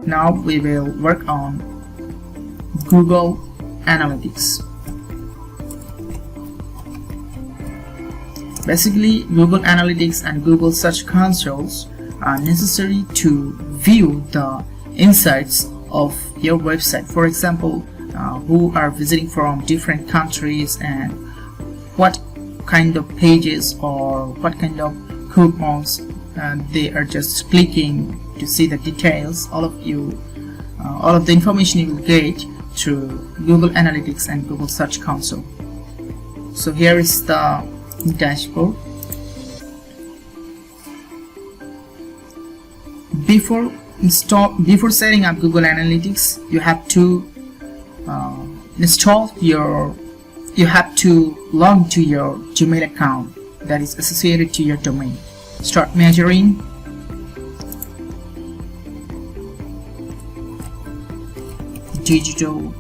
Now we will work on Google Analytics. Basically, Google Analytics and Google Search Consoles are necessary to view the insights of your website. For example, who are visiting from different countries and what kind of pages or what kind of coupons they are just clicking to see the details. All of the information you will get through Google Analytics and Google Search Console. So here is the dashboard. Before setting up Google Analytics, you have to log into your Gmail account that is associated to your domain. Start measuring. Digital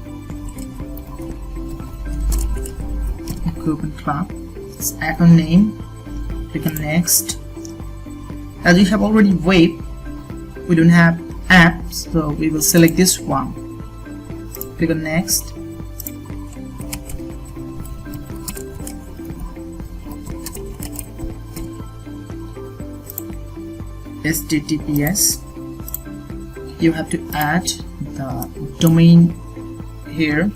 Equipment Club. Let's add a name. Click on next. As we have already web, we don't have apps, so we will select this one. Click on next. HTTPS. You have to add the domain here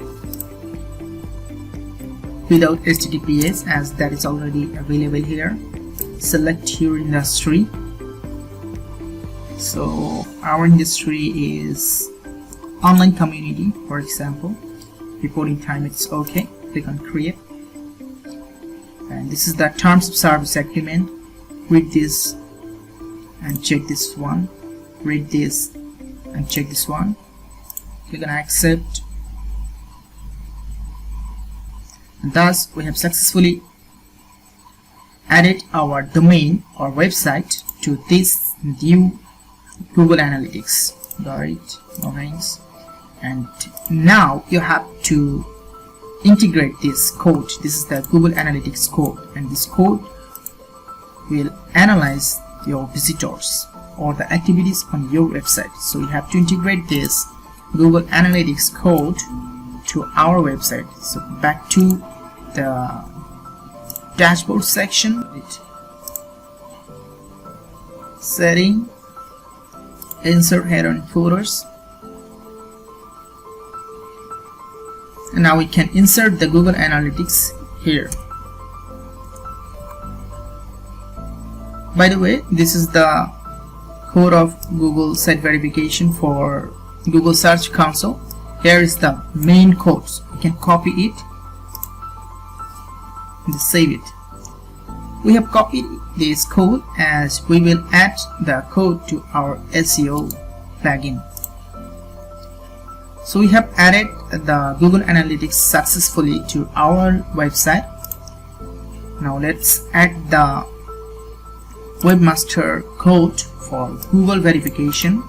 without HTTPS, as that is already available here. Select your industry. So our industry is online community, for example. Reporting time, it's okay. Click on create, and this is the terms of service agreement. Read this and check this one. Read this and check this one. Click on accept. And thus we have successfully added our domain or website to this new Google Analytics. Got it? No hangs. And now you have to integrate this code. This is the Google Analytics code, and this code will analyze your visitors or the activities on your website. So you have to integrate this Google Analytics code to our website. So back to the dashboard section. Setting, insert header and footers. And now we can insert the Google Analytics here. By the way, this is the code of Google site verification for Google Search Console. Here is the main code. So you can copy it and save it. We have copied this code as we will add the code to our SEO plugin. So we have added the Google Analytics successfully to our website. Now let's add the webmaster code for Google verification.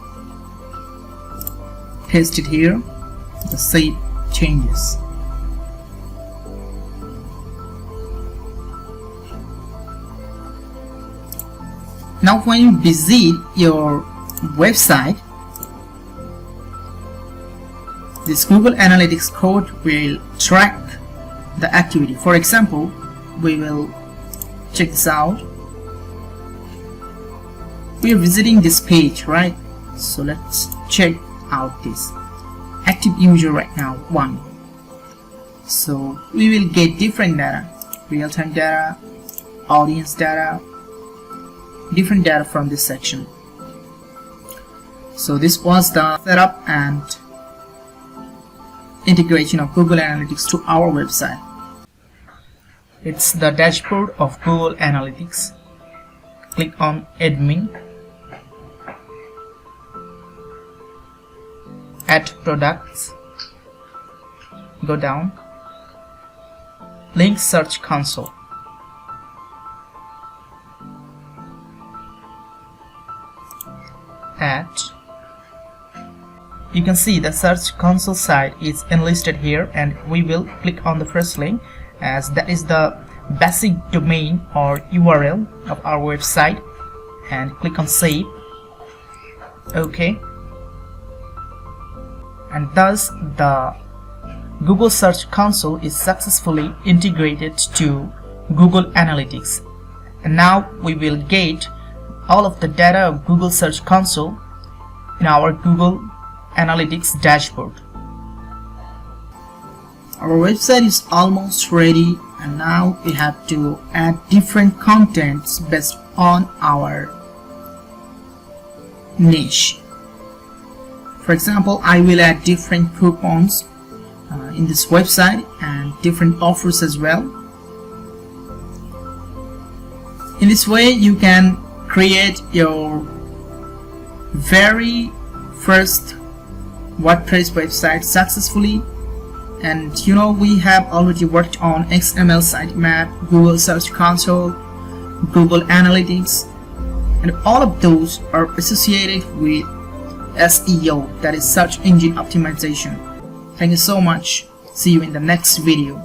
Paste it here. The save changes. Now when you visit your website, this Google Analytics code will track the activity. For example, we will check this out. We are visiting this page, right? So let's check out this active user right now, 1. So we will get different data, real-time data, audience data, different data from this section. So this was the setup and integration of Google Analytics to our website. It's the dashboard of Google Analytics. Click on admin, add products, go down, link search console. Add. You can see the search console site is enlisted here, and we will click on the first link, as that is the basic domain or URL of our website, and click on save. Okay. and thus the Google Search Console is successfully integrated to Google Analytics. And now we will get all of the data of Google Search Console in our Google Analytics dashboard. Our website is almost ready, and now we have to add different contents based on our niche. For example, I will add different coupons in this website and different offers as well. In this way you can create your very first WordPress website successfully. And we have already worked on XML sitemap, Google Search Console, Google Analytics, and all of those are associated with SEO, that is search engine optimization. Thank you so much. See you in the next video.